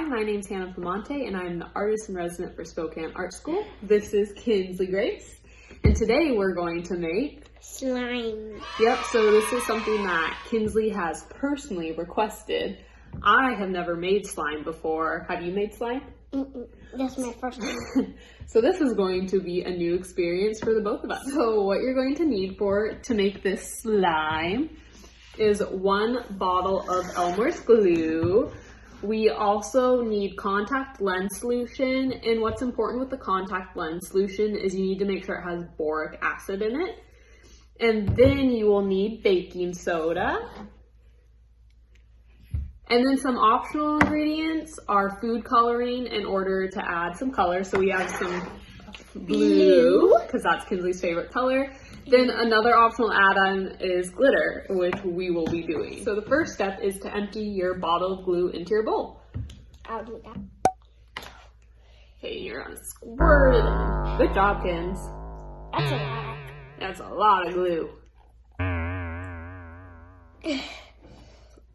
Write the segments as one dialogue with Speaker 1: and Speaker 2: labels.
Speaker 1: my name's Hannah Pamonte and I'm the artist in resident for Spokane Art School. This is Kinsley Grace, and today we're going to make
Speaker 2: slime.
Speaker 1: Yep, so this is something that Kinsley has personally requested. I have never made slime before. Have you made slime?
Speaker 2: That's my first time.
Speaker 1: So this is going to be a new experience for the both of us. So what you're going to need to make this slime is 1 bottle of Elmer's glue. We also need contact lens solution, and what's important with the contact lens solution is you need to make sure it has boric acid in it. And then you will need baking soda. And then some optional ingredients are food coloring in order to add some color. So we have some blue, because that's Kinsley's favorite color. Then another optional add-on is glitter, which we will be doing. So the first step is to empty your bottle of glue into your bowl.
Speaker 2: I'll do that.
Speaker 1: Okay, you're gonna squirt it in. Good job, Kins.
Speaker 2: That's a lot.
Speaker 1: That's a lot of glue.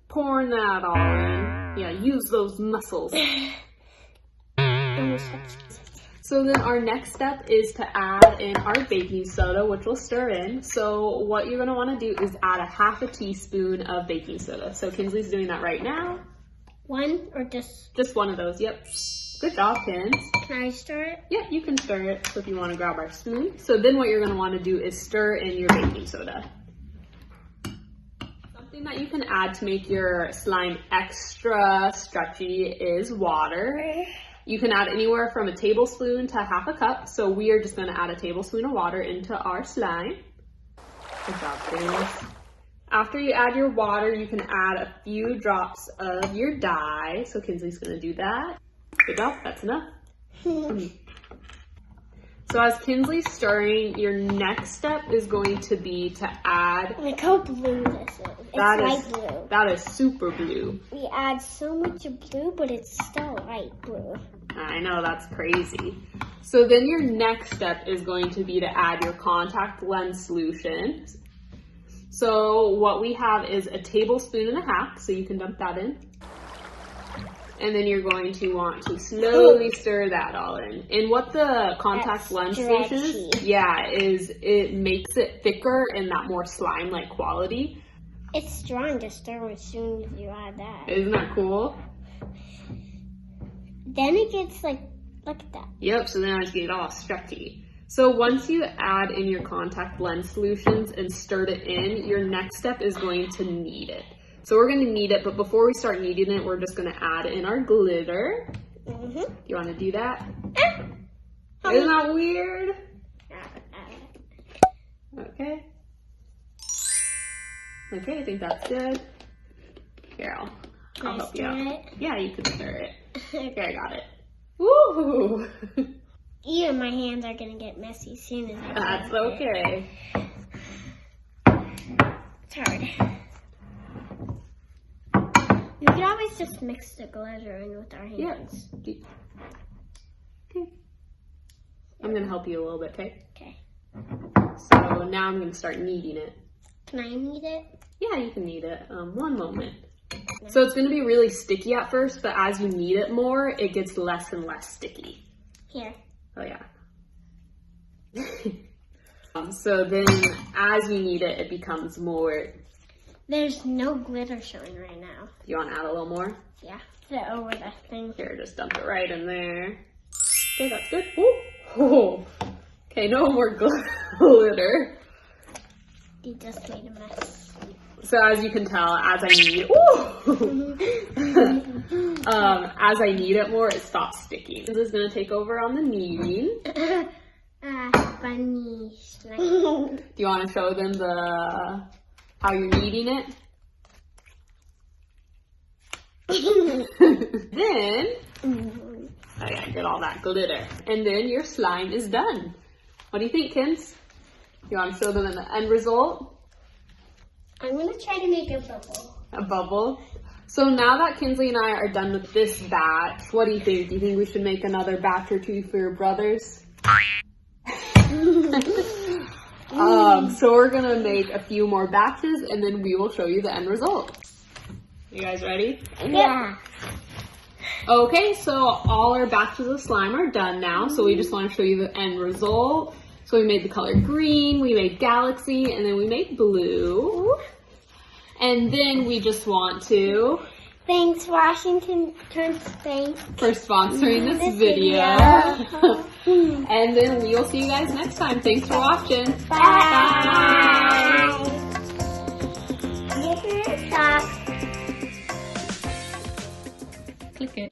Speaker 1: Pouring that all in. Yeah, use those muscles. So then our next step is to add in our baking soda, which we'll stir in. So what you're gonna wanna do is add a ½ teaspoon of baking soda. So Kinsley's doing that right now.
Speaker 2: 1 or just?
Speaker 1: Just 1 of those, yep. Good job, Kins.
Speaker 2: Can I stir it?
Speaker 1: Yeah, you can stir it so if you wanna grab our spoon. So then what you're gonna wanna do is stir in your baking soda. Something that you can add to make your slime extra stretchy is water. You can add anywhere from a tablespoon to ½ cup. So we are just gonna add a tablespoon of water into our slime. Good job, Kins. After you add your water, you can add a few drops of your dye. So Kinsley's gonna do that. Good job, that's enough. So as Kinsley's stirring, your next step is going to be to add...
Speaker 2: Look how blue this is. It's light blue.
Speaker 1: That is super blue.
Speaker 2: We add so much blue, but it's still light blue.
Speaker 1: I know, that's crazy. So then your next step is going to be to add your contact lens solution. So what we have is a tablespoon and a half, so you can dump that in. And then you're going to want to slowly stir that all in. And what the contact lens solution is, is it makes it thicker and that more slime-like quality.
Speaker 2: It's strong to stir as soon as you add that.
Speaker 1: Isn't that cool?
Speaker 2: Then it gets like, look at that.
Speaker 1: Yep, so then I get all stretchy. So once you add in your contact lens solutions and stirred it in, your next step is going to knead it. So we're going to knead it, but before we start kneading it, we're just going to add in our glitter. You want to do that? Isn't that weird? Okay. Okay, I think that's good. Here, I'll help you out. Yeah, you can stir it. Here, I got it. Woo!
Speaker 2: Even my hands are going to get messy as soon as I
Speaker 1: That's okay.
Speaker 2: It's hard. We can always just mix the glitter in with our hands.
Speaker 1: Yeah. Okay. I'm going to help you a little bit, okay?
Speaker 2: Okay.
Speaker 1: So now I'm going to start kneading it.
Speaker 2: Can I knead it?
Speaker 1: Yeah, you can knead it. One moment. So it's going to be really sticky at first, but as you knead it more, it gets less and less sticky.
Speaker 2: Here.
Speaker 1: Oh, yeah. So then as you knead it, it becomes more...
Speaker 2: There's no glitter showing right now.
Speaker 1: You want to add a little more?
Speaker 2: Yeah, put it over that thing.
Speaker 1: Here, just dump it right in there. Okay, that's good. Ooh. Oh. Okay, no more glitter.
Speaker 2: You just made a mess.
Speaker 1: So as you can tell, as I knead as I knead it more, it stops sticking. This is going to take over on the kneading.
Speaker 2: Funny.
Speaker 1: Do you want to show them how you're kneading it? Then, oh yeah, get all that glitter. And then your slime is done. What do you think, Kins? You want to show them the end result?
Speaker 2: I'm going to try to make a bubble.
Speaker 1: A bubble? So now that Kinsley and I are done with this batch, what do you think? Do you think we should make another batch or two for your brothers? So we're gonna make a few more batches and then we will show you the end result. You guys ready?
Speaker 2: Yeah.
Speaker 1: Okay, so all our batches of slime are done now. So we just want to show you the end result. So we made the color green, we made galaxy, and then we made blue. And then we just want to
Speaker 2: Thanks Washington State
Speaker 1: for sponsoring this video. And then we'll see you guys next time. Thanks for watching.
Speaker 2: Bye. Bye.
Speaker 1: Click it.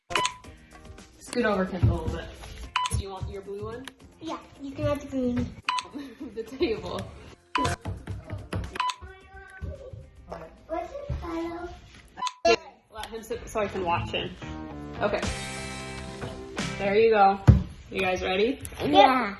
Speaker 1: Scoot over, Kim, a little bit. Do you want your blue one?
Speaker 2: Yeah, you can have the green.
Speaker 1: The table.
Speaker 2: What's the title?
Speaker 1: Let him sit so I can watch him. Okay. There you go. You guys ready?
Speaker 2: Yeah.